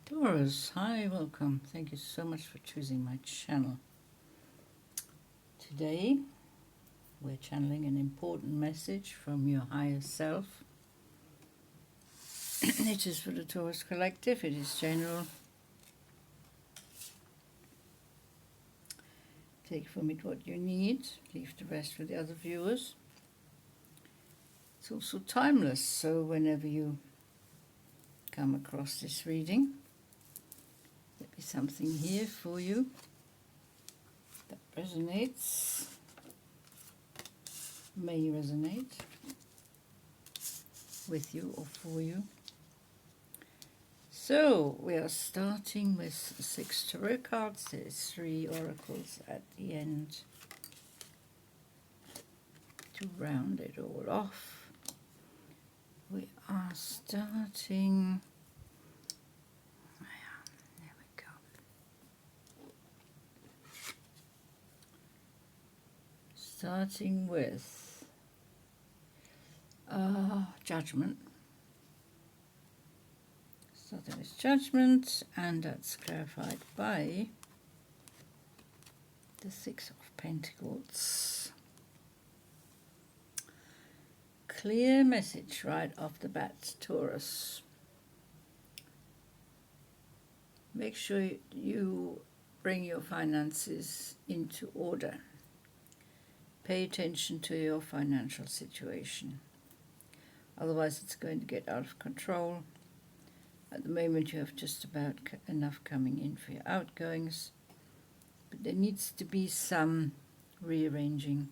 Taurus, hi, welcome. Thank you so much for choosing my channel. Today, we're channeling an important message from your higher self. It is for the Taurus Collective, it is general. Take from it what you need, leave the rest for the other viewers. It's also timeless, so whenever you come across this reading, there'll be something here for you that resonates, may resonate with you or for you. So we are starting with 6 tarot cards. There's 3 oracles at the end to round it all off. We are starting. There we go. Starting with Judgment. Starting with Judgment, and that's clarified by the 6 of Pentacles. Clear message right off the bat, Taurus. Make sure you bring your finances into order. Pay attention to your financial situation. Otherwise it's going to get out of control. At the moment you have just about enough coming in for your outgoings, but there needs to be some rearranging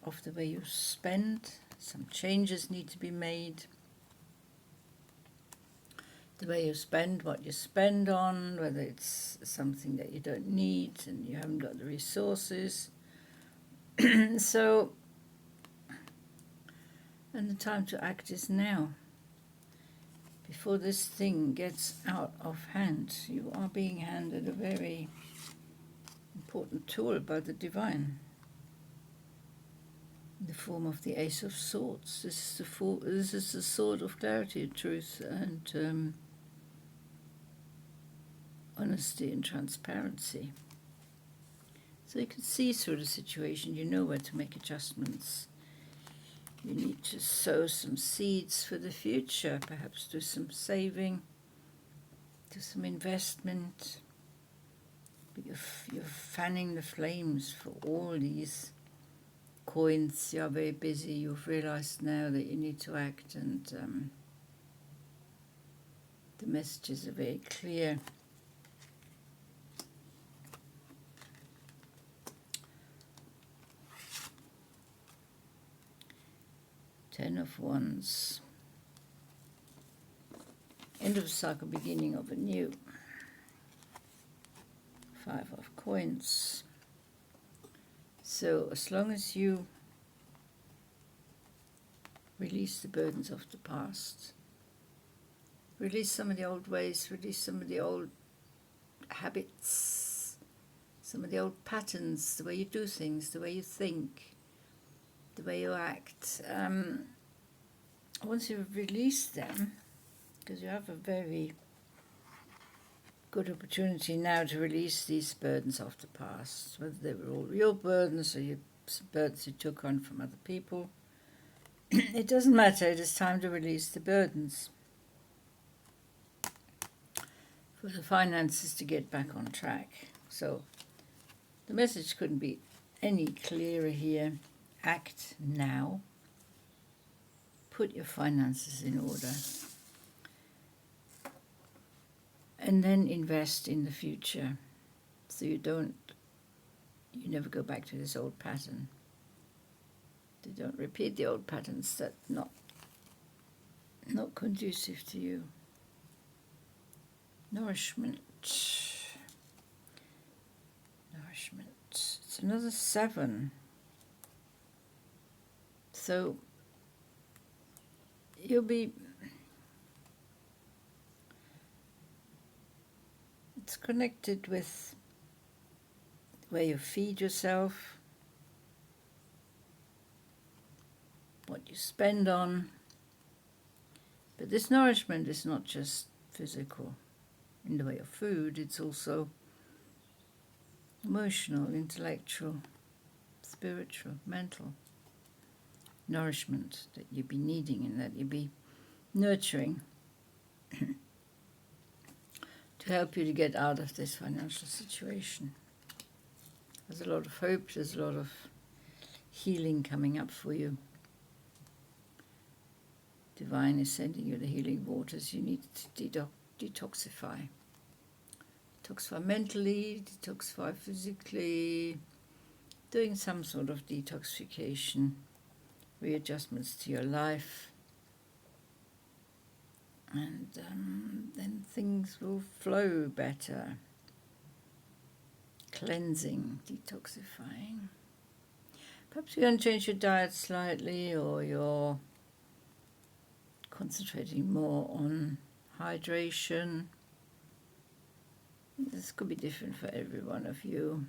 of the way you spend. Some changes need to be made. The way you spend, what you spend on, whether it's something that you don't need and you haven't got the resources. So, and the time to act is now. Before this thing gets out of hand, you are being handed a very important tool by the divine, in the form of the Ace of Swords. This is the sword of clarity, truth, and honesty and transparency. So you can see through the situation, you know where to make adjustments. You need to sow some seeds for the future, perhaps do some saving, do some investment. But you're fanning the flames for all these coins. You're very busy. You've realized now that you need to act, and the messages are very clear. Ten of Wands. End of a cycle, beginning of a new. 5 of Coins. So as long as you release the burdens of the past, release some of the old ways, release some of the old habits, some of the old patterns, the way you do things, the way you think, the way you act. Once you've released them, because you have a very good opportunity now to release these burdens of the past, whether they were all your burdens or burdens you took on from other people. It doesn't matter, it is time to release the burdens for the finances to get back on track. So the message couldn't be any clearer here. Act now. Put your finances in order. And then invest in the future, so you never go back to this old pattern. You don't repeat the old patterns that not conducive to you. Nourishment. It's another 7. So you'll be, it's connected with the way you feed yourself, what you spend on. But this nourishment is not just physical. in the way of food. It's also emotional, intellectual, spiritual, mental nourishment that you be needing and that you be nurturing to help you to get out of this financial situation. There's a lot of hope, there's a lot of healing coming up for you. Divine is sending you the healing waters you need to detoxify. Detoxify mentally, detoxify physically, doing some sort of detoxification, readjustments to your life, and then things will flow better. Cleansing, detoxifying. Perhaps you're going to change your diet slightly, or you're concentrating more on hydration. This could be different for every one of you.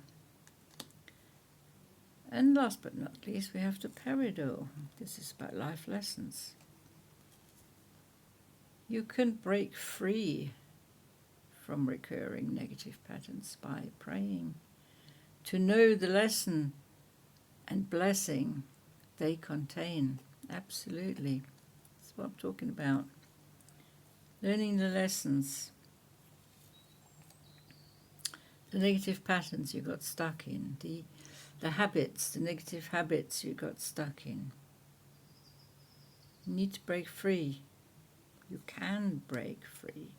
And last but not least, we have the peridot. This is about life lessons. You can break free from recurring negative patterns by praying, to know the lesson and blessing they contain. Absolutely. That's what I'm talking about. Learning the lessons, the negative patterns you got stuck in, the habits, the negative habits you got stuck in. You need to break free. You can break free.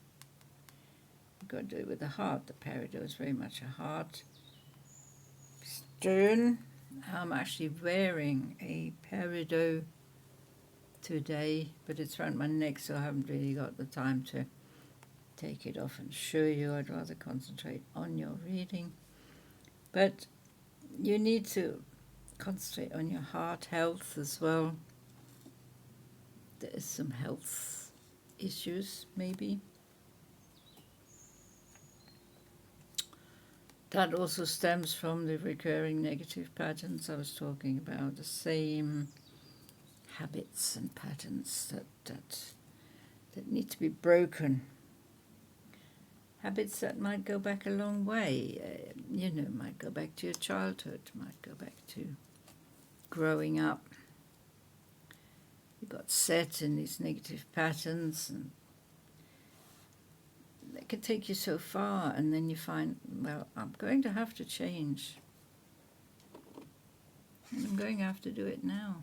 You've got to do it with the heart. The peridot is very much a heart stone. I'm actually wearing a peridot today, but it's around my neck, so I haven't really got the time to take it off and show you. I'd rather concentrate on your reading. But you need to concentrate on your heart health as well. There's some health issues, maybe. That also stems from the recurring negative patterns I was talking about, the same habits and patterns that need to be broken. Habits that might go back a long way, might go back to your childhood, might go back to growing up. You got set in these negative patterns, and they can take you so far, and then you find, well, I'm going to have to change. And I'm going to have to do it now.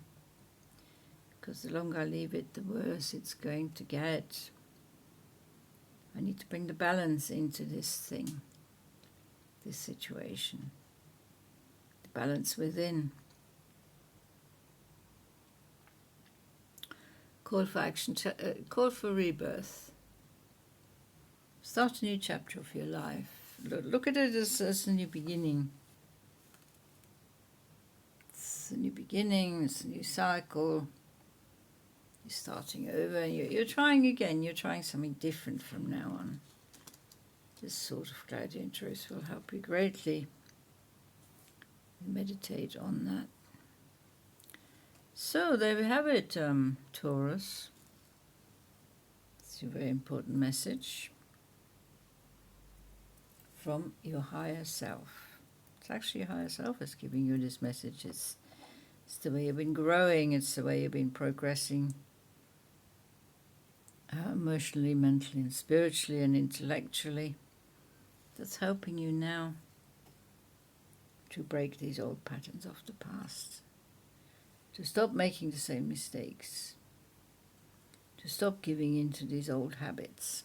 Because the longer I leave it, the worse it's going to get. I need to bring the balance into this thing, this situation. The balance within. Call for action, call for rebirth. Start a new chapter of your life. Look at it as a new beginning. It's a new beginning, it's a new cycle. You're starting over, you're trying again, you're trying something different from now on. This sort of clarity and truth will help you greatly. Meditate on that. So there we have it, Taurus. It's a very important message from your higher self. It's actually your higher self that's giving you this message. It's the way you've been growing, it's the way you've been progressing emotionally, mentally, and spiritually, and intellectually. That's helping you now to break these old patterns of the past, to stop making the same mistakes, to stop giving in to these old habits.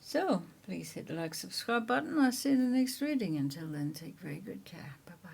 So, please hit the like, subscribe button. I'll see you in the next reading. Until then, take very good care. Bye-bye.